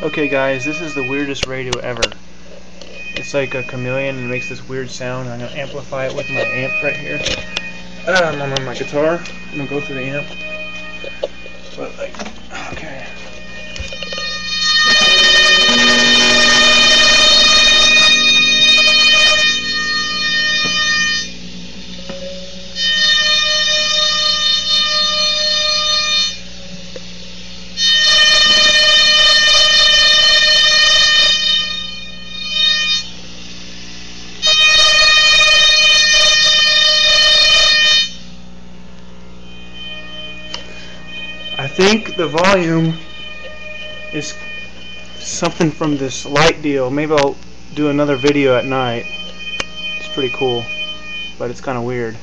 Okay guys, this is the weirdest radio ever. It's like a chameleon and it makes this weird sound. I'm going to amplify it with my amp right here. I'm on my guitar. I'm going to go through the amp. But like, okay. I think the volume is something from this light deal. Maybe I'll do another video at night. It's pretty cool, but it's kind of weird.